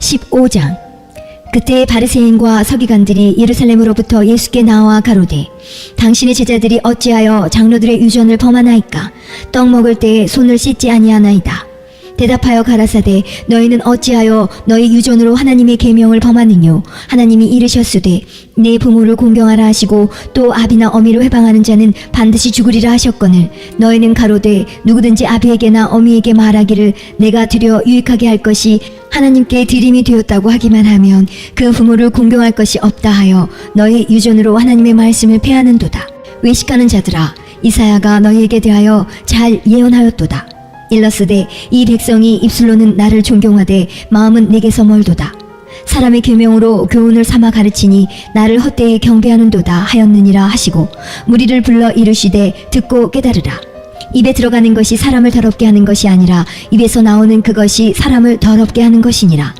15장. 그때 바리새인과 서기관들이 예루살렘으로부터 예수께 나와 가로되 당신의 제자들이 어찌하여 장로들의 유전을 범하나이까? 떡 먹을 때에 손을 씻지 아니하나이다. 대답하여 가라사대 너희는 어찌하여 너희 유전으로 하나님의 계명을 범하느뇨? 하나님이 이르셨으되 내 부모를 공경하라 하시고 또 아비나 어미를 회방하는 자는 반드시 죽으리라 하셨거늘 너희는 가로되 누구든지 아비에게나 어미에게 말하기를 내가 드려 유익하게 할 것이 하나님께 드림이 되었다고 하기만 하면 그 부모를 공경할 것이 없다 하여 너희 유전으로 하나님의 말씀을 폐하는도다. 외식하는 자들아, 이사야가 너희에게 대하여 잘 예언하였도다. 일러스되 이 백성이 입술로는 나를 존경하되 마음은 내게서 멀도다. 사람의 계명으로 교훈을 삼아 가르치니 나를 헛되이 경배하는도다 하였느니라 하시고 무리를 불러 이르시되 듣고 깨달으라. 입에 들어가는 것이 사람을 더럽게 하는 것이 아니라 입에서 나오는 그것이 사람을 더럽게 하는 것이니라.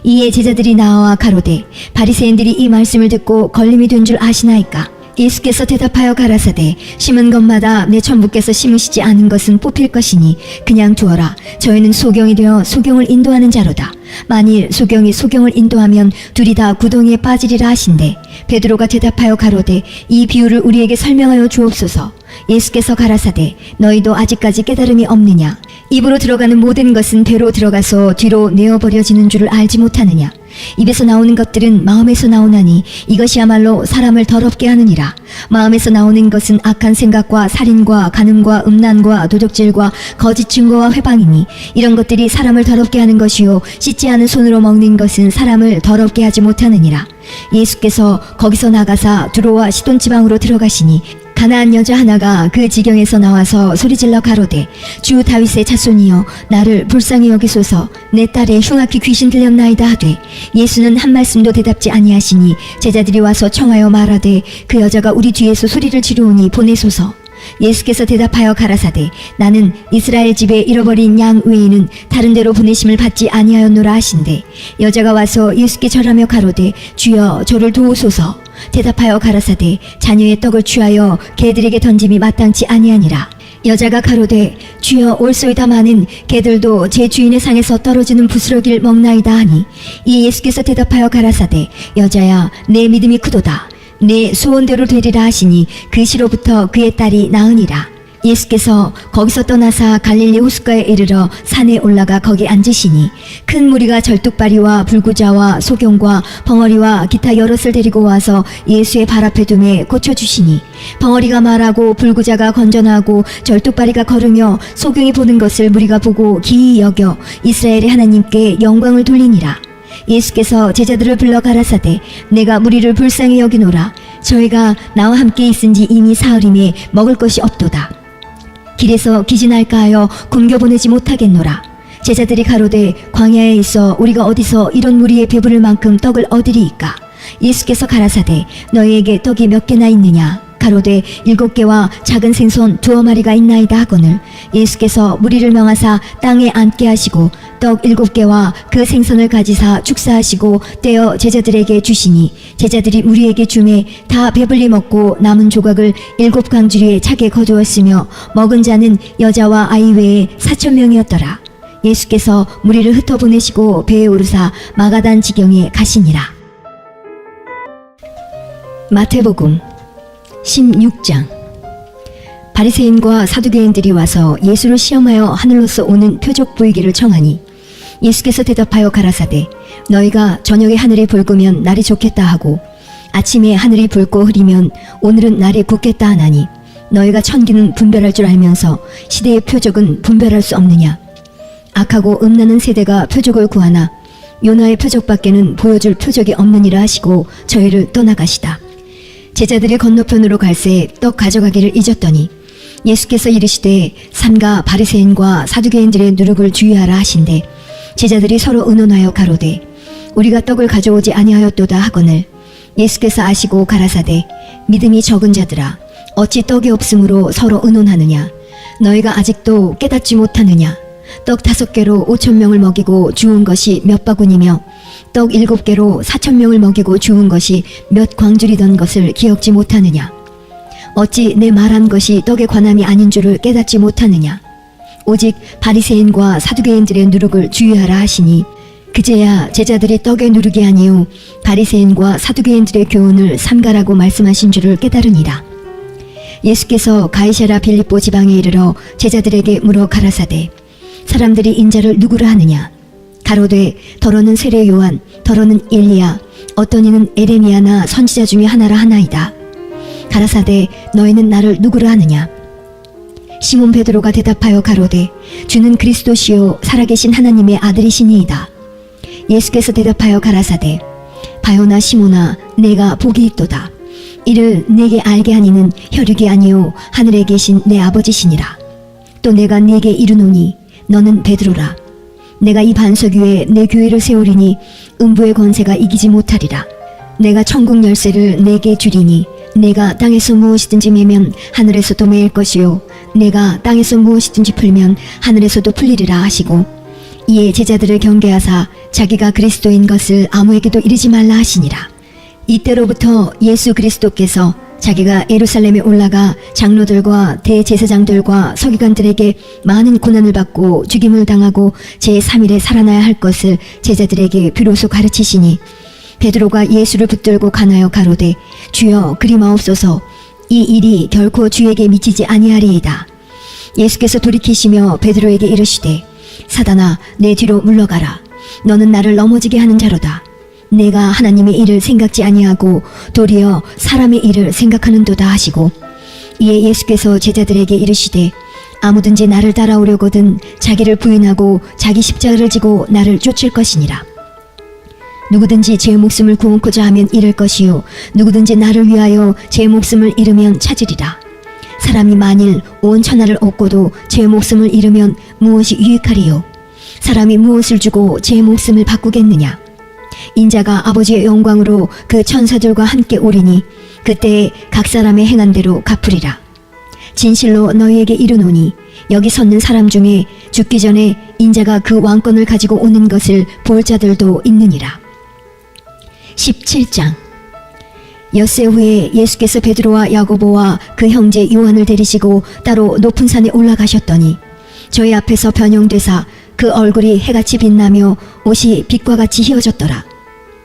이에 제자들이 나와 가로되 바리새인들이 이 말씀을 듣고 걸림이 된 줄 아시나이까? 예수께서 대답하여 가라사대 심은 것마다 내 천부께서 심으시지 않은 것은 뽑힐 것이니 그냥 두어라. 저희는 소경이 되어 소경을 인도하는 자로다. 만일 소경이 소경을 인도하면 둘이 다 구덩이에 빠지리라 하신대. 베드로가 대답하여 가로되 이 비유를 우리에게 설명하여 주옵소서. 예수께서 가라사대 너희도 아직까지 깨달음이 없느냐? 입으로 들어가는 모든 것은 배로 들어가서 뒤로 내어버려지는 줄을 알지 못하느냐? 입에서 나오는 것들은 마음에서 나오나니 이것이야말로 사람을 더럽게 하느니라. 마음에서 나오는 것은 악한 생각과 살인과 간음과 음란과 도적질과 거짓 증거와 회방이니 이런 것들이 사람을 더럽게 하는 것이요 씻지 않은 손으로 먹는 것은 사람을 더럽게 하지 못하느니라. 예수께서 거기서 나가사 두로와 시돈 지방으로 들어가시니 가나안 여자 하나가 그 지경에서 나와서 소리질러 가로되 주 다윗의 자손이여 나를 불쌍히 여기소서. 내 딸에 흉악히 귀신 들렸나이다 하되 예수는 한 말씀도 대답지 아니하시니 제자들이 와서 청하여 말하되 그 여자가 우리 뒤에서 소리를 지르오니 보내소서. 예수께서 대답하여 가라사대 나는 이스라엘 집에 잃어버린 양 외에는 다른 데로 보내심을 받지 아니하였노라 하신대. 여자가 와서 예수께 절하며 가로되 주여 저를 도우소서. 대답하여 가라사대 자녀의 떡을 취하여 개들에게 던짐이 마땅치 아니하니라. 여자가 가로되 주여 올소이다마는 개들도 제 주인의 상에서 떨어지는 부스러기를 먹나이다 하니 이 예수께서 대답하여 가라사대 여자야 내 믿음이 크도다. 내 소원대로 되리라 하시니 그 시로부터 그의 딸이 나으니라. 예수께서 거기서 떠나사 갈릴리 호숫가에 이르러 산에 올라가 거기 앉으시니 큰 무리가 절뚝발이와 불구자와 소경과 벙어리와 기타 여럿을 데리고 와서 예수의 발 앞에 두매 고쳐주시니 벙어리가 말하고 불구자가 건전하고 절뚝발이가 걸으며 소경이 보는 것을 무리가 보고 기이 여겨 이스라엘의 하나님께 영광을 돌리니라. 예수께서 제자들을 불러 가라사대 내가 무리를 불쌍히 여기노라. 저희가 나와 함께 있은지 이미 사흘임에 먹을 것이 없도다. 길에서 기진할까 하여 굶겨보내지 못하겠노라. 제자들이 가로되 광야에 있어 우리가 어디서 이런 무리의 배부를 만큼 떡을 얻으리이까? 예수께서 가라사대 너희에게 떡이 몇 개나 있느냐? 가로되 7개와 작은 생선 2마리가 있나이다 하거늘 예수께서 무리를 명하사 땅에 앉게 하시고 떡 7개와 그 생선을 가지사 축사하시고 떼어 제자들에게 주시니 제자들이 무리에게 주매 다 배불리 먹고 남은 조각을 7강주리에 차게 거두었으며 먹은 자는 여자와 아이 외에 4,000명이었더라. 예수께서 무리를 흩어보내시고 배에 오르사 마가단 지경에 가시니라. 마태복음 16장. 바리새인과 사두개인들이 와서 예수를 시험하여 하늘로서 오는 표적 보이기를 청하니 예수께서 대답하여 가라사대 너희가 저녁에 하늘이 붉으면 날이 좋겠다 하고 아침에 하늘이 붉고 흐리면 오늘은 날이 굳겠다 하나니 너희가 천기는 분별할 줄 알면서 시대의 표적은 분별할 수 없느냐? 악하고 음란한 세대가 표적을 구하나 요나의 표적밖에는 보여줄 표적이 없느니라 하시고 저희를 떠나가시다. 제자들이 건너편으로 갈새 떡 가져가기를 잊었더니 예수께서 이르시되 삼가 바리새인과 사두개인들의 누룩을 주의하라 하신대. 제자들이 서로 의논하여 가로되 우리가 떡을 가져오지 아니하였도다 하거늘 예수께서 아시고 가라사대 믿음이 적은 자들아 어찌 떡이 없으므로 서로 의논하느냐? 너희가 아직도 깨닫지 못하느냐? 떡 5개로 5,000명을 먹이고 주운 것이 몇 바구니며 떡 7개로 4,000명을 먹이고 주운 것이 몇 광줄이던 것을 기억지 못하느냐? 어찌 내 말한 것이 떡에 관함이 아닌 줄을 깨닫지 못하느냐? 오직 바리새인과 사두개인들의 누룩을 주의하라 하시니 그제야 제자들이 떡에 누르게 아니요 바리새인과 사두개인들의 교훈을 삼가라고 말씀하신 줄을 깨달으니라. 예수께서 가이사랴 빌립보 지방에 이르러 제자들에게 물어 가라사대 사람들이 인자를 누구라 하느냐. 가로되 더러는 세례 요한, 더러는 엘리야, 어떤 이는 에레미야나 선지자 중에 하나라 하나이다. 가라사대 너희는 나를 누구라 하느냐. 시몬 베드로가 대답하여 가로되 주는 그리스도시요 살아계신 하나님의 아들이시니이다. 예수께서 대답하여 가라사대 바요나 시몬아 내가 복이 있도다. 이를 내게 알게 하니는 혈육이 아니요 하늘에 계신 내 아버지시니라. 또 내가 네게 이르노니 너는 베드로라. 내가 이 반석 위에 내 교회를 세우리니 음부의 권세가 이기지 못하리라. 내가 천국 열쇠를 내게 주리니 내가 땅에서 무엇이든지 매면 하늘에서도 매일 것이요 내가 땅에서 무엇이든지 풀면 하늘에서도 풀리리라 하시고 이에 제자들을 경계하사 자기가 그리스도인 것을 아무에게도 이르지 말라 하시니라. 이때로부터 예수 그리스도께서 자기가 예루살렘에 올라가 장로들과 대제사장들과 서기관들에게 많은 고난을 받고 죽임을 당하고 제3일에 살아나야 할 것을 제자들에게 비로소 가르치시니 베드로가 예수를 붙들고 가나여 가로되 주여 그리 마옵소서 이 일이 결코 주에게 미치지 아니하리이다. 예수께서 돌이키시며 베드로에게 이르시되 사단아 내 뒤로 물러가라. 너는 나를 넘어지게 하는 자로다. 내가 하나님의 일을 생각지 아니하고 도리어 사람의 일을 생각하는도다 하시고 이에 예수께서 제자들에게 이르시되 아무든지 나를 따라오려거든 자기를 부인하고 자기 십자가를 지고 나를 쫓을 것이니라. 누구든지 제 목숨을 구원코자 하면 잃을 것이요 누구든지 나를 위하여 제 목숨을 잃으면 찾으리라. 사람이 만일 온 천하를 얻고도 제 목숨을 잃으면 무엇이 유익하리요. 사람이 무엇을 주고 제 목숨을 바꾸겠느냐. 인자가 아버지의 영광으로 그 천사들과 함께 오리니 그때에 각 사람의 행한 대로 갚으리라. 진실로 너희에게 이르노니 여기 섰는 사람 중에 죽기 전에 인자가 그 왕권을 가지고 오는 것을 볼 자들도 있느니라. 17장. 엿새 후에 예수께서 베드로와 야고보와 그 형제 요한을 데리시고 따로 높은 산에 올라가셨더니 저희 앞에서 변형되사 그 얼굴이 해같이 빛나며 옷이 빛과 같이 휘어졌더라.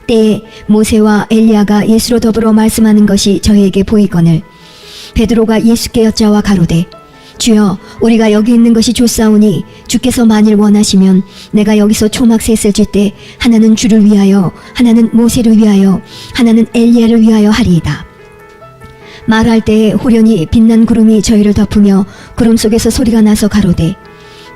때에 모세와 엘리야가 예수로 더불어 말씀하는 것이 저희에게 보이거늘 베드로가 예수께 여짜와 가로되 주여 우리가 여기 있는 것이 좋사오니 주께서 만일 원하시면 내가 여기서 초막 셋을 쥘 때 하나는 주를 위하여 하나는 모세를 위하여 하나는 엘리야를 위하여 하리이다. 말할 때에 호련히 빛난 구름이 저희를 덮으며 구름 속에서 소리가 나서 가로되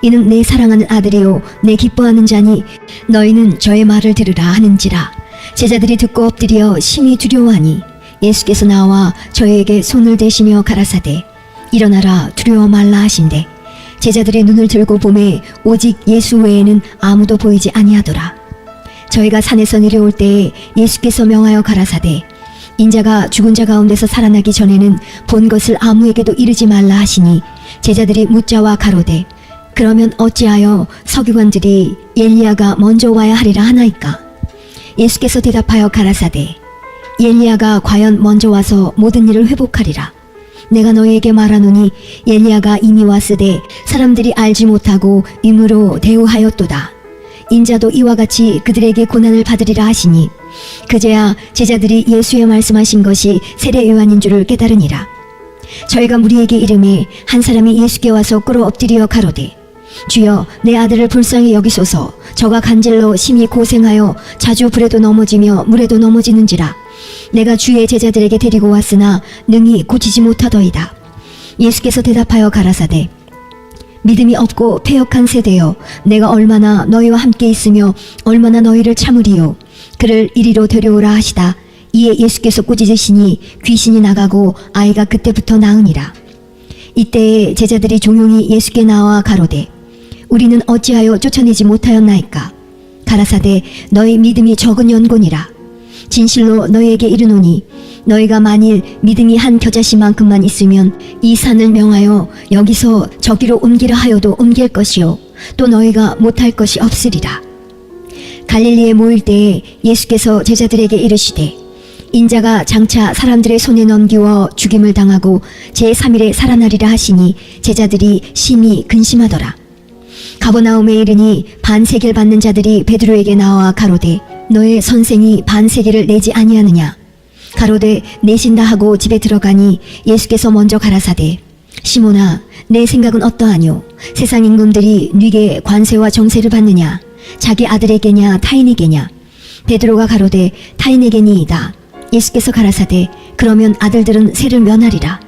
이는 내 사랑하는 아들이요 내 기뻐하는 자니 너희는 저의 말을 들으라 하는지라. 제자들이 듣고 엎드려 심히 두려워하니 예수께서 나와 저희에게 손을 대시며 가라사대 일어나라 두려워 말라 하신대 제자들이 눈을 들고 보매 오직 예수 외에는 아무도 보이지 아니하더라. 저희가 산에서 내려올 때에 예수께서 명하여 가라사대 인자가 죽은 자 가운데서 살아나기 전에는 본 것을 아무에게도 이르지 말라 하시니 제자들이 묻자와 가로되 그러면 어찌하여 서기관들이 엘리야가 먼저 와야 하리라 하나이까. 예수께서 대답하여 가라사대 엘리야가 과연 먼저 와서 모든 일을 회복하리라. 내가 너희에게 말하노니 엘리야가 이미 왔으되 사람들이 알지 못하고 임으로 대우하였도다. 인자도 이와 같이 그들에게 고난을 받으리라 하시니 그제야 제자들이 예수의 말씀하신 것이 세례 요한인 줄을 깨달으니라. 저희가 무리에게 이르매 한 사람이 예수께 와서 꿇어 엎드려 가로되 주여 내 아들을 불쌍히 여기소서. 저가 간질로 심히 고생하여 자주 불에도 넘어지며 물에도 넘어지는지라. 내가 주의 제자들에게 데리고 왔으나 능히 고치지 못하더이다. 예수께서 대답하여 가라사대 믿음이 없고 패역한 세대여 내가 얼마나 너희와 함께 있으며 얼마나 너희를 참으리요. 그를 이리로 데려오라 하시다. 이에 예수께서 꾸짖으시니 귀신이 나가고 아이가 그때부터 나으니라. 이때에 제자들이 종용이 예수께 나와 가로되 우리는 어찌하여 쫓아내지 못하였나이까. 가라사대 너희 믿음이 적은 연곤이라. 진실로 너희에게 이르노니 너희가 만일 믿음이 한 겨자씨만큼만 있으면 이 산을 명하여 여기서 저기로 옮기라 하여도 옮길 것이요 또 너희가 못할 것이 없으리라. 갈릴리에 모일 때에 예수께서 제자들에게 이르시되 인자가 장차 사람들의 손에 넘기워 죽임을 당하고 제3일에 살아나리라 하시니 제자들이 심히 근심하더라. 가버나움에 이르니 반세겔 받는 자들이 베드로에게 나와 가로되 너의 선생이 반세겔을 내지 아니하느냐. 가로되 내신다 하고 집에 들어가니 예수께서 먼저 가라사대 시몬아 내 생각은 어떠하뇨. 세상 임금들이 네게 관세와 정세를 받느냐. 자기 아들에게냐 타인에게냐. 베드로가 가로되 타인에게니이다. 예수께서 가라사대 그러면 아들들은 세를 면하리라.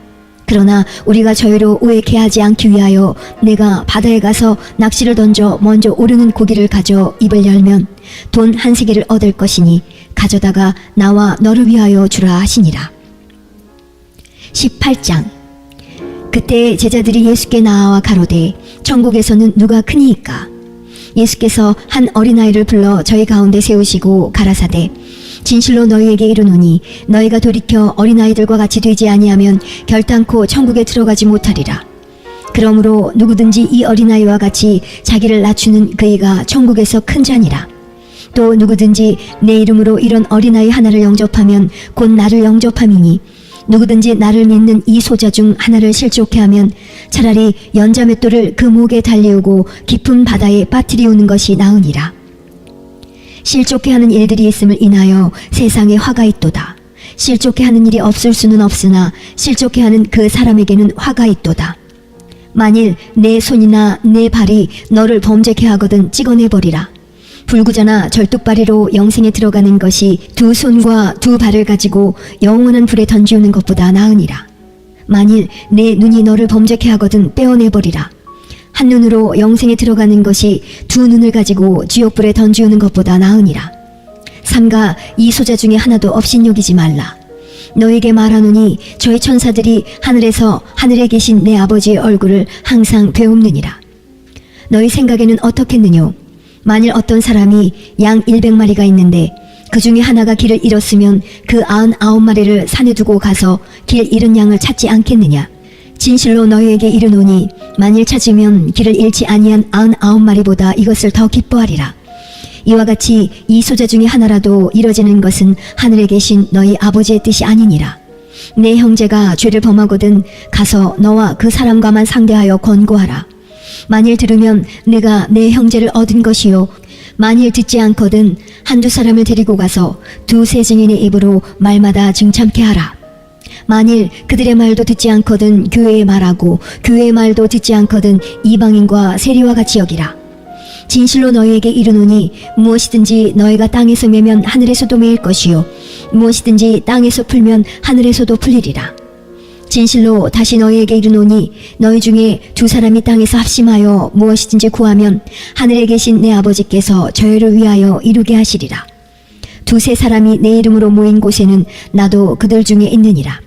그러나 우리가 저희로 오해케 하지 않기 위하여 내가 바다에 가서 낚시를 던져 먼저 오르는 고기를 가져 입을 열면 돈 한 세겔을 얻을 것이니 가져다가 나와 너를 위하여 주라 하시니라. 18장. 그때 제자들이 예수께 나와 가로되 천국에서는 누가 크니이까. 예수께서 한 어린아이를 불러 저희 가운데 세우시고 가라사대 진실로 너희에게 이르노니 너희가 돌이켜 어린아이들과 같이 되지 아니하면 결단코 천국에 들어가지 못하리라. 그러므로 누구든지 이 어린아이와 같이 자기를 낮추는 그이가 천국에서 큰 자니라. 또 누구든지 내 이름으로 이런 어린아이 하나를 영접하면 곧 나를 영접함이니 누구든지 나를 믿는 이 소자 중 하나를 실족해 하면 차라리 연자맷돌을 그 목에 달리우고 깊은 바다에 빠뜨리우는 것이 나으니라. 실족해 하는 일들이 있음을 인하여 세상에 화가 있도다. 실족해 하는 일이 없을 수는 없으나 실족해 하는 그 사람에게는 화가 있도다. 만일 내 손이나 내 발이 너를 범죄케 하거든 찍어내버리라. 불구자나 절뚝발이로 영생에 들어가는 것이 두 손과 두 발을 가지고 영원한 불에 던지우는 것보다 나으니라. 만일 내 눈이 너를 범죄케 하거든 빼어내버리라. 한 눈으로 영생에 들어가는 것이 두 눈을 가지고 지옥불에 던지우는 것보다 나으니라. 삼가 이 소자 중에 하나도 업신여기지 말라. 너에게 말하노니 저희 천사들이 하늘에서 하늘에 계신 내 아버지의 얼굴을 항상 배웁느니라. 너희 생각에는 어떻겠느뇨. 만일 어떤 사람이 양 100마리가 있는데 그 중에 하나가 길을 잃었으면 그 99마리를 산에 두고 가서 길 잃은 양을 찾지 않겠느냐. 진실로 너희에게 이르노니 만일 찾으면 길을 잃지 아니한 99마리보다 이것을 더 기뻐하리라. 이와 같이 이 소자 중에 하나라도 이뤄지는 것은 하늘에 계신 너희 아버지의 뜻이 아니니라. 내 형제가 죄를 범하거든 가서 너와 그 사람과만 상대하여 권고하라. 만일 들으면 내가 내 형제를 얻은 것이요 만일 듣지 않거든 한두 사람을 데리고 가서 두세 증인의 입으로 말마다 증참케 하라. 만일 그들의 말도 듣지 않거든 교회의 말하고 교회의 말도 듣지 않거든 이방인과 세리와 같이 여기라. 진실로 너희에게 이르노니 무엇이든지 너희가 땅에서 매면 하늘에서도 매일 것이요 무엇이든지 땅에서 풀면 하늘에서도 풀리리라. 진실로 다시 너희에게 이르노니 너희 중에 두 사람이 땅에서 합심하여 무엇이든지 구하면 하늘에 계신 내 아버지께서 저희를 위하여 이루게 하시리라. 두세 사람이 내 이름으로 모인 곳에는 나도 그들 중에 있느니라.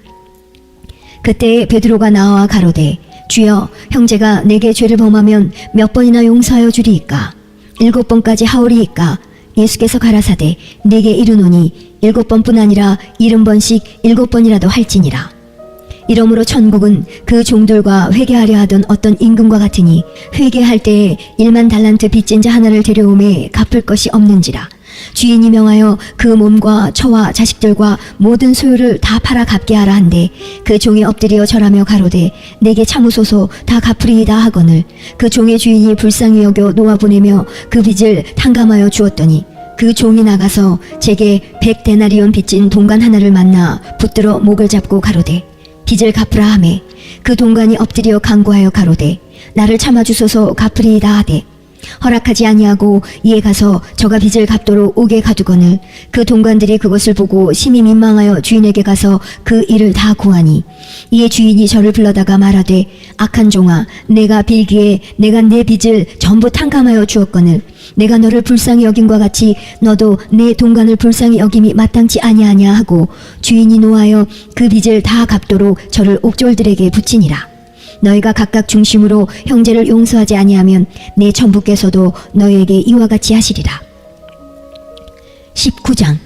그때 베드로가 나와 가로되 주여 형제가 내게 죄를 범하면 몇 번이나 용서하여 주리이까. 7번까지 하오리이까. 예수께서 가라사대 네게 이르노니 7번뿐 아니라 70번씩 7번이라도 할지니라. 이러므로 천국은 그 종들과 회개하려 하던 어떤 임금과 같으니 회개할 때에 1만 달란트 빚진 자 하나를 데려오매 갚을 것이 없는지라. 주인이 명하여 그 몸과 처와 자식들과 모든 소유를 다 팔아 갚게 하라 한데 그 종이 엎드려 절하며 가로되 내게 참으소서 다 갚으리이다 하거늘 그 종의 주인이 불쌍히 여겨 놓아보내며 그 빚을 탕감하여 주었더니 그 종이 나가서 제게 100데나리온 빚진 동관 하나를 만나 붙들어 목을 잡고 가로되 빚을 갚으라 하매 그 동관이 엎드려 간구하여 가로되 나를 참아주소서 갚으리이다 하되 허락하지 아니하고 이에 가서 저가 빚을 갚도록 옥에 가두거늘 그 동관들이 그것을 보고 심히 민망하여 주인에게 가서 그 일을 다 고하니 이에 주인이 저를 불러다가 말하되 악한 종아 내가 빌기에 내가 내 빚을 전부 탕감하여 주었거늘 내가 너를 불쌍히 여김과 같이 너도 내 동관을 불쌍히 여김이 마땅치 아니하냐 하고 주인이 노하여 그 빚을 다 갚도록 저를 옥졸들에게 붙이니라. 너희가 각각 중심으로 형제를 용서하지 아니하면 내 천부께서도 너희에게 이와 같이 하시리라. 19장.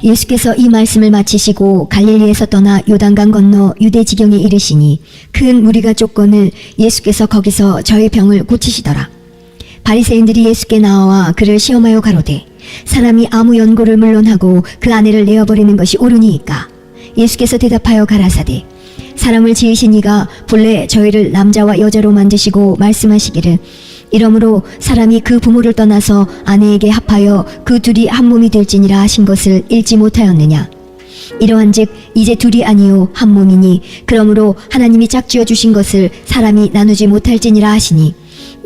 예수께서 이 말씀을 마치시고 갈릴리에서 떠나 요단강 건너 유대 지경에 이르시니 큰 무리가 쫓거늘 예수께서 거기서 저의 병을 고치시더라. 바리새인들이 예수께 나와 그를 시험하여 가로되 사람이 아무 연고를 물론하고 그 아내를 내어버리는 것이 옳으니이까. 예수께서 대답하여 가라사대 사람을 지으신 이가 본래 저희를 남자와 여자로 만드시고 말씀하시기를 이러므로 사람이 그 부모를 떠나서 아내에게 합하여 그 둘이 한 몸이 될지니라 하신 것을 읽지 못하였느냐. 이러한즉 이제 둘이 아니요 한 몸이니 그러므로 하나님이 짝지어 주신 것을 사람이 나누지 못할지니라 하시니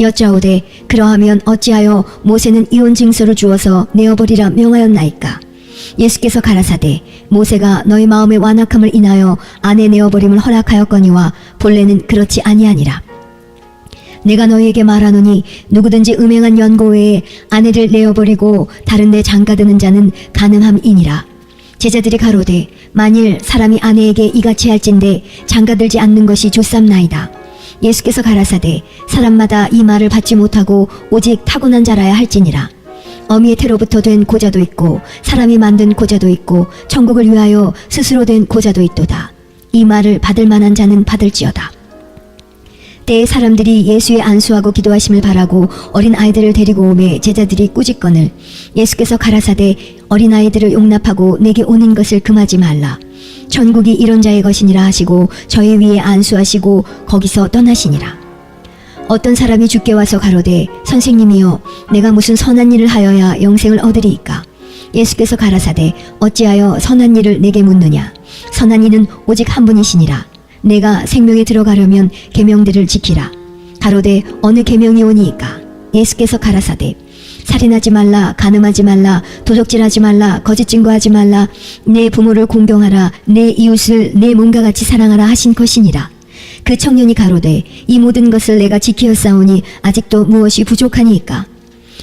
여짜오되 그러하면 어찌하여 모세는 이혼 징서를 주어서 내어버리라 명하였나이까. 예수께서 가라사대 모세가 너희 마음의 완악함을 인하여 아내 내어버림을 허락하였거니와 본래는 그렇지 아니하니라. 내가 너희에게 말하노니 누구든지 음행한 연고 외에 아내를 내어버리고 다른 데 장가드는 자는 가늠함이니라. 제자들이 가로되 만일 사람이 아내에게 이같이 할진대 장가들지 않는 것이 좋삼나이다. 예수께서 가라사대 사람마다 이 말을 받지 못하고 오직 타고난 자라야 할지니라. 어미의 태로부터 된 고자도 있고 사람이 만든 고자도 있고 천국을 위하여 스스로 된 고자도 있도다. 이 말을 받을 만한 자는 받을지어다. 때에 사람들이 예수의 안수하고 기도하심을 바라고 어린 아이들을 데리고 오매 제자들이 꾸짖거늘 예수께서 가라사대 어린 아이들을 용납하고 내게 오는 것을 금하지 말라. 천국이 이런 자의 것이니라 하시고 저희 위에 안수하시고 거기서 떠나시니라. 어떤 사람이 주께 와서 가로되 선생님이여 내가 무슨 선한 일을 하여야 영생을 얻으리이까. 예수께서 가라사대 어찌하여 선한 일을 내게 묻느냐. 선한 이는 오직 한 분이시니라. 내가 생명에 들어가려면 계명들을 지키라. 가로되 어느 계명이 오니이까. 예수께서 가라사대 살인하지 말라, 간음하지 말라, 도적질하지 말라, 거짓 증거하지 말라, 내 부모를 공경하라, 내 이웃을 내 몸과 같이 사랑하라 하신 것이니라. 그 청년이 가로되 이 모든 것을 내가 지키었사오니 아직도 무엇이 부족하니이까.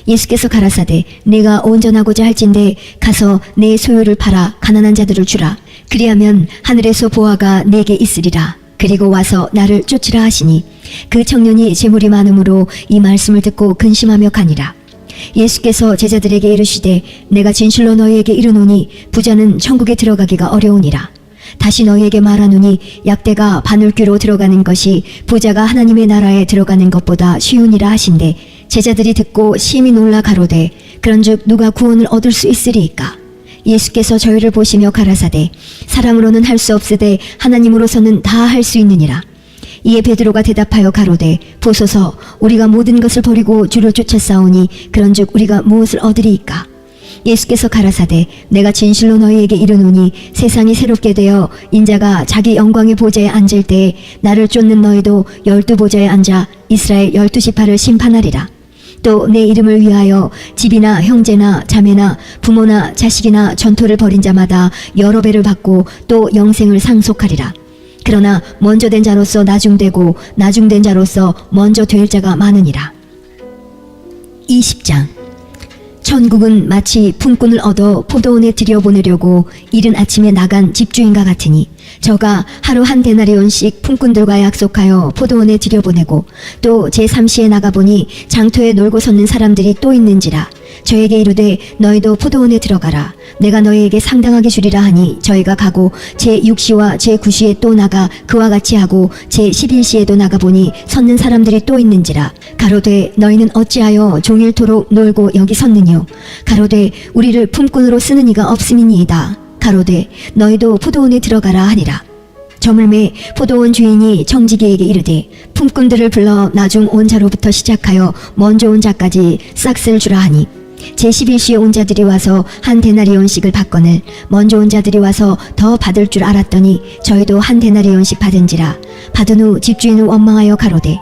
예수께서 가라사대 내가 온전하고자 할진대 가서 내 소유를 팔아 가난한 자들을 주라. 그리하면 하늘에서 보화가 내게 있으리라. 그리고 와서 나를 쫓으라 하시니 그 청년이 재물이 많음으로 이 말씀을 듣고 근심하며 가니라. 예수께서 제자들에게 이르시되 내가 진실로 너희에게 이르노니 부자는 천국에 들어가기가 어려우니라. 다시 너희에게 말하노니 약대가 바늘귀로 들어가는 것이 부자가 하나님의 나라에 들어가는 것보다 쉬우니라 하신대 제자들이 듣고 심히 놀라 가로되 그런즉 누가 구원을 얻을 수 있으리이까. 예수께서 저희를 보시며 가라사대 사람으로는 할 수 없으되 하나님으로서는 다 할 수 있느니라. 이에 베드로가 대답하여 가로되 보소서 우리가 모든 것을 버리고 주를 쫓았사오니 그런즉 우리가 무엇을 얻으리이까. 예수께서 가라사대 내가 진실로 너희에게 이르노니 세상이 새롭게 되어 인자가 자기 영광의 보좌에 앉을 때에 나를 쫓는 너희도 12보좌에 앉아 이스라엘 12지파를 심판하리라. 또 내 이름을 위하여 집이나 형제나 자매나 부모나 자식이나 전토를 벌인 자마다 여러 배를 받고 또 영생을 상속하리라. 그러나 먼저 된 자로서 나중되고 나중된 자로서 먼저 될 자가 많으니라. 20장 천국은 마치 품꾼을 얻어 포도원에 들여보내려고 이른 아침에 나간 집주인과 같으니 저가 하루 한 데나리온씩 품꾼들과 약속하여 포도원에 들여보내고 또 제3시에 나가보니 장터에 놀고 섰는 사람들이 또 있는지라 저에게 이르되 너희도 포도원에 들어가라. 내가 너희에게 상당하게 주리라 하니 저희가 가고 제6시와 제9시에 또 나가 그와 같이 하고 제11시에도 나가보니 섰는 사람들이 또 있는지라. 가로되 너희는 어찌하여 종일토록 놀고 여기 섰느뇨. 가로되 우리를 품꾼으로 쓰는 이가 없음이니이다. 가로되 너희도 포도원에 들어가라 하니라. 저물매 포도원 주인이 청지기에게 이르되 품꾼들을 불러 나중 온 자로부터 시작하여 먼저 온 자까지 싹쓸 주라 하니 제11시에 온 자들이 와서 한 데나리온씩을 받거늘 먼저 온 자들이 와서 더 받을 줄 알았더니 저희도 한 데나리온씩 받은지라. 받은 후 집주인은 원망하여 가로되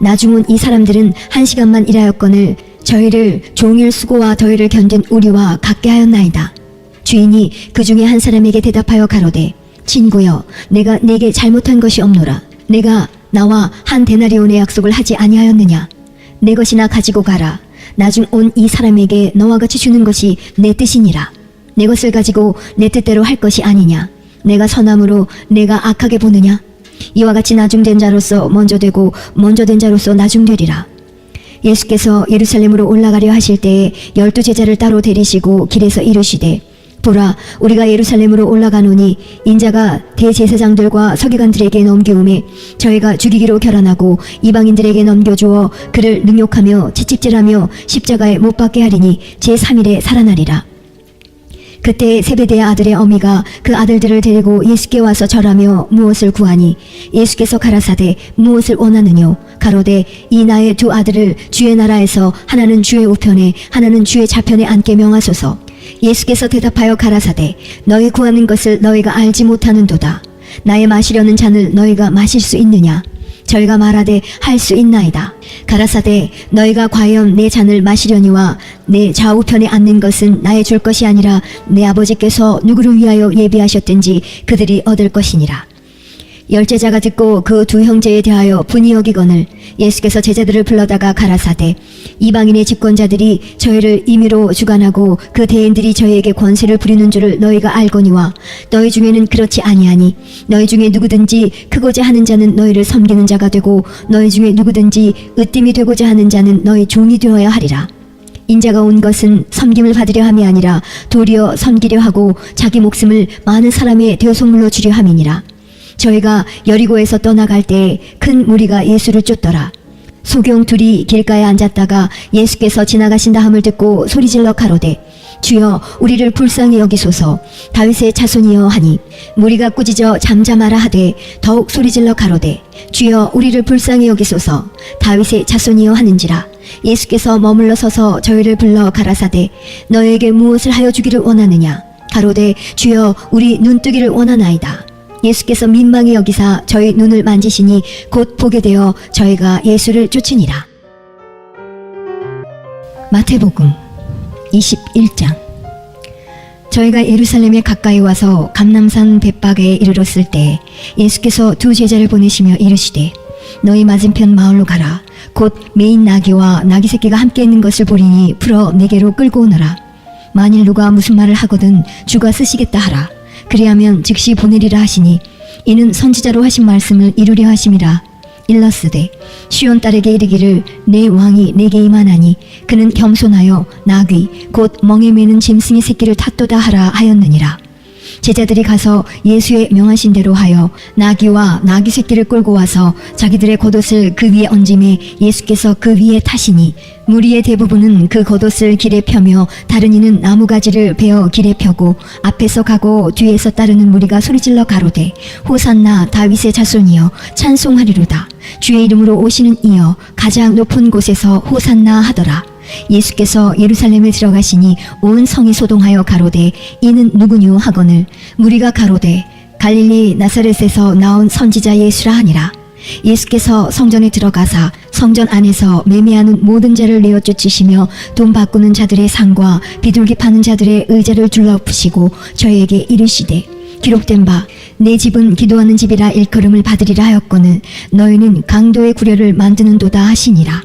나중 온 이 사람들은 1시간만 일하였거늘 저희를 종일 수고와 더위를 견딘 우리와 같게 하였나이다. 주인이 그 중에 한 사람에게 대답하여 가로되 친구여 내가 네게 잘못한 것이 없노라. 내가 나와 한 데나리온의 약속을 하지 아니하였느냐. 내 것이나 가지고 가라. 나중 온 이 사람에게 너와 같이 주는 것이 내 뜻이니라. 내 것을 가지고 내 뜻대로 할 것이 아니냐. 내가 선함으로 내가 악하게 보느냐. 이와 같이 나중된 자로서 먼저 되고 먼저 된 자로서 나중되리라. 예수께서 예루살렘으로 올라가려 하실 때에 12제자를 따로 데리시고 길에서 이르시되 보라 우리가 예루살렘으로 올라가노니 인자가 대제사장들과 서기관들에게 넘기우매 저희가 죽이기로 결단하고 이방인들에게 넘겨주어 그를 능욕하며 채찍질하며 십자가에 못 박게 하리니 제3일에 살아나리라. 그때 세베대의 아들의 어미가 그 아들들을 데리고 예수께 와서 절하며 무엇을 구하니 예수께서 가라사대 무엇을 원하느뇨 가로되 이 나의 두 아들을 주의 나라에서 하나는 주의 우편에 하나는 주의 좌편에 앉게 명하소서. 예수께서 대답하여 가라사대 너희 구하는 것을 너희가 알지 못하는도다. 나의 마시려는 잔을 너희가 마실 수 있느냐? 저희가 말하되 할 수 있나이다. 가라사대 너희가 과연 내 잔을 마시려니와 내 좌우편에 앉는 것은 나의 줄 것이 아니라 내 아버지께서 누구를 위하여 예비하셨든지 그들이 얻을 것이니라. 열제자가 듣고 그 두 형제에 대하여 분이 여기거늘 예수께서 제자들을 불러다가 가라사대 이방인의 집권자들이 저희를 임의로 주관하고 그 대인들이 저희에게 권세를 부리는 줄을 너희가 알거니와 너희 중에는 그렇지 아니하니 너희 중에 누구든지 크고자 하는 자는 너희를 섬기는 자가 되고 너희 중에 누구든지 으뜸이 되고자 하는 자는 너희 종이 되어야 하리라. 인자가 온 것은 섬김을 받으려 함이 아니라 도리어 섬기려 하고 자기 목숨을 많은 사람의 대속물로 주려 함이니라. 저희가 여리고에서 떠나갈 때 큰 무리가 예수를 쫓더라. 소경 둘이 길가에 앉았다가 예수께서 지나가신다 함을 듣고 소리질러 가로되 주여 우리를 불쌍히 여기소서. 다윗의 자손이여 하니 무리가 꾸짖어 잠잠하라 하되 더욱 소리질러 가로되 주여 우리를 불쌍히 여기소서. 다윗의 자손이여 하는지라. 예수께서 머물러 서서 저희를 불러 가라사대 너에게 무엇을 하여 주기를 원하느냐 가로되 주여 우리 눈뜨기를 원하나이다. 예수께서 민망히 여기사 저희 눈을 만지시니 곧 보게 되어 저희가 예수를 쫓으니라. 마태복음 21장. 저희가 예루살렘에 가까이 와서 감람산 벳박에 이르렀을 때 예수께서 두 제자를 보내시며 이르시되 너희 맞은편 마을로 가라. 곧 매인 나귀와 나귀 새끼가 함께 있는 것을 보리니 풀어 내게로 끌고 오너라. 만일 누가 무슨 말을 하거든 주가 쓰시겠다 하라. 그리하면 즉시 보내리라 하시니 이는 선지자로 하신 말씀을 이루려 하심이라. 일러스되 시온 딸에게 이르기를 내 왕이 내게 임하나니 그는 겸손하여 나귀 곧 멍에 매는 짐승의 새끼를 탔도다 하라 하였느니라. 제자들이 가서 예수의 명하신 대로 하여 나귀와 나귀 새끼를 끌고 와서 자기들의 겉옷을 그 위에 얹음에 예수께서 그 위에 타시니 무리의 대부분은 그 겉옷을 길에 펴며 다른 이는 나무가지를 베어 길에 펴고 앞에서 가고 뒤에서 따르는 무리가 소리질러 가로되 호산나 다윗의 자손이여 찬송하리로다. 주의 이름으로 오시는 이여 가장 높은 곳에서 호산나 하더라. 예수께서 예루살렘에 들어가시니 온 성이 소동하여 가로되 이는 누구뇨 하거늘 무리가 가로되 갈릴리 나사렛에서 나온 선지자 예수라 하니라. 예수께서 성전에 들어가사 성전 안에서 매매하는 모든 자를 내어 쫓으시며 돈 바꾸는 자들의 상과 비둘기 파는 자들의 의자를 둘러엎으시고 저희에게 이르시되 기록된 바 내 집은 기도하는 집이라 일컬음을 받으리라 하였거늘 너희는 강도의 구려를 만드는도다 하시니라.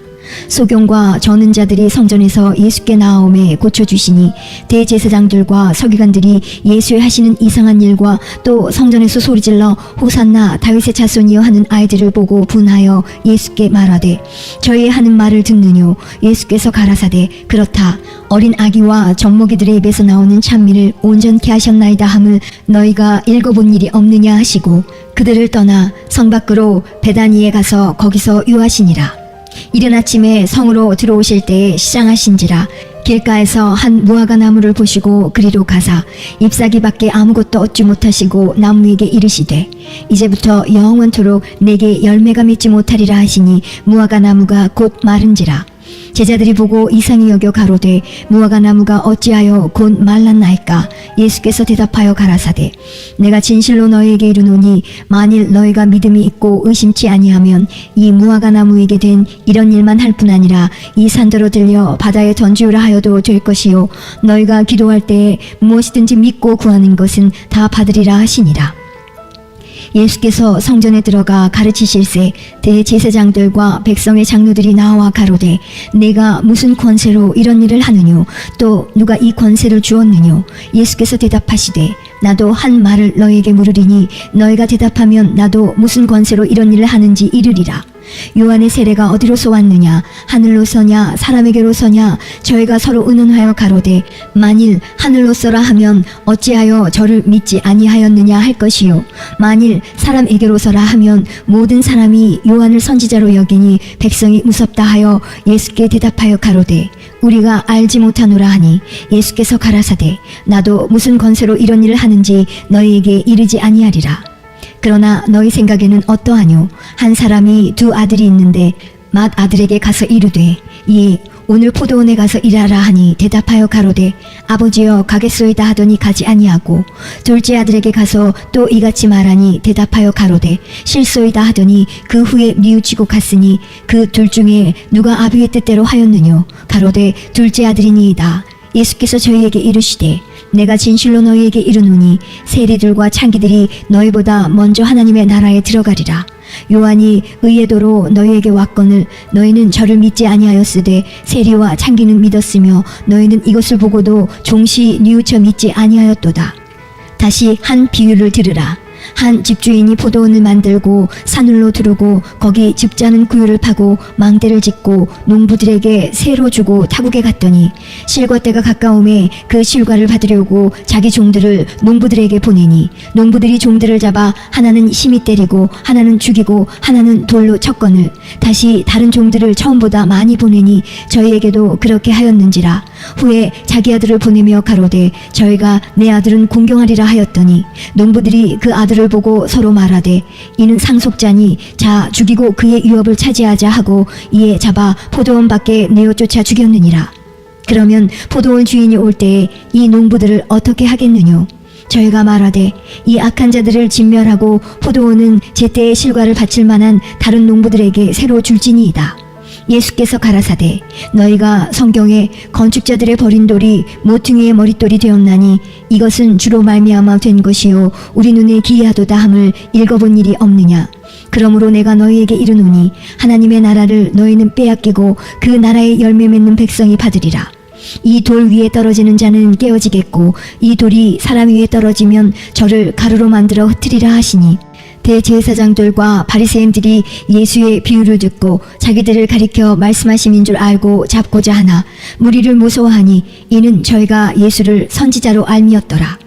소경과 저는 자들이 성전에서 예수께 나아오매 고쳐주시니 대제사장들과 서기관들이 예수의 하시는 이상한 일과 또 성전에서 소리질러 호산나 다윗의 자손이여 하는 아이들을 보고 분하여 예수께 말하되 저희의 하는 말을 듣느뇨. 예수께서 가라사대 그렇다. 어린 아기와 젖먹이들의 입에서 나오는 찬미를 온전케 하셨나이다 함을 너희가 읽어본 일이 없느냐 하시고 그들을 떠나 성 밖으로 베다니에 가서 거기서 유하시니라. 이른 아침에 성으로 들어오실 때에 시장하신지라 길가에서 한 무화과 나무를 보시고 그리로 가사 잎사귀밖에 아무것도 얻지 못하시고 나무에게 이르시되 이제부터 영원토록 내게 열매가 맺지 못하리라 하시니 무화과 나무가 곧 마른지라. 제자들이 보고 이상히 여겨 가로되 무화과 나무가 어찌하여 곧 말랐나이까. 예수께서 대답하여 가라사대 내가 진실로 너희에게 이르노니 만일 너희가 믿음이 있고 의심치 아니하면 이 무화과 나무에게 된 이런 일만 할 뿐 아니라 이 산더러 들려 바다에 던지우라 하여도 될 것이요 너희가 기도할 때에 무엇이든지 믿고 구하는 것은 다 받으리라 하시니라. 예수께서 성전에 들어가 가르치실새 대제사장들과 백성의 장로들이 나와 가로되 내가 무슨 권세로 이런 일을 하느뇨 또 누가 이 권세를 주었느뇨. 예수께서 대답하시되 나도 한 말을 너희에게 물으리니 너희가 대답하면 나도 무슨 권세로 이런 일을 하는지 이르리라. 요한의 세례가 어디로서 왔느냐? 하늘로서냐 사람에게로서냐? 저희가 서로 의논하여 가로되 만일 하늘로서라 하면 어찌하여 저를 믿지 아니하였느냐 할 것이요 만일 사람에게로서라 하면 모든 사람이 요한을 선지자로 여기니 백성이 무섭다 하여 예수께 대답하여 가로되 우리가 알지 못하노라 하니 예수께서 가라사대 나도 무슨 권세로 이런 일을 하는지 너희에게 이르지 아니하리라. 그러나 너희 생각에는 어떠하뇨? 한 사람이 두 아들이 있는데 맏 아들에게 가서 이르되 예 오늘 포도원에 가서 일하라 하니 대답하여 가로되 아버지여 가겠소이다 하더니 가지 아니하고 둘째 아들에게 가서 또 이같이 말하니 대답하여 가로되 실소이다 하더니 그 후에 뉘우치고 갔으니 그 둘 중에 누가 아비의 뜻대로 하였느뇨? 가로되 둘째 아들이니이다. 예수께서 저희에게 이르시되 내가 진실로 너희에게 이르노니 세리들과 창기들이 너희보다 먼저 하나님의 나라에 들어가리라. 요한이 의의 도로 너희에게 왔거늘 너희는 저를 믿지 아니하였으되 세리와 창기는 믿었으며 너희는 이것을 보고도 종시 뉘우쳐 믿지 아니하였도다. 다시 한 비유를 들으라. 한 집주인이 포도원을 만들고 산울로 두르고 거기 즙자는 구유를 파고 망대를 짓고 농부들에게 세로 주고 타국에 갔더니 실과 때가 가까움에 그 실과를 받으려고 자기 종들을 농부들에게 보내니 농부들이 종들을 잡아 하나는 심히 때리고 하나는 죽이고 하나는 돌로 쳤거늘 다시 다른 종들을 처음보다 많이 보내니 저희에게도 그렇게 하였는지라. 후에 자기 아들을 보내며 가로되 저희가 내 아들은 공경하리라 하였더니 농부들이 그 아들을 보고 서로 말하되 이는 상속자니 자 죽이고 그의 유업을 차지하자 하고 이에 잡아 포도원 밖에 내어 쫓아 죽였느니라. 그러면 포도원 주인이 올 때에 이 농부들을 어떻게 하겠느뇨? 저희가 말하되 이 악한 자들을 진멸하고 포도원은 제때의 실과를 바칠 만한 다른 농부들에게 새로 줄지니이다. 예수께서 가라사대 너희가 성경에 건축자들의 버린 돌이 모퉁이의 머릿돌이 되었나니 이것은 주로 말미암아 된 것이요 우리 눈에 기이하도다 함을 읽어본 일이 없느냐. 그러므로 내가 너희에게 이르노니 하나님의 나라를 너희는 빼앗기고 그 나라의 열매 맺는 백성이 받으리라. 이 돌 위에 떨어지는 자는 깨어지겠고 이 돌이 사람 위에 떨어지면 저를 가루로 만들어 흩으리라 하시니 대제사장들과 바리새인들이 예수의 비유를 듣고 자기들을 가리켜 말씀하심인 줄 알고 잡고자 하나 무리를 무서워하니 이는 저희가 예수를 선지자로 알미었더라.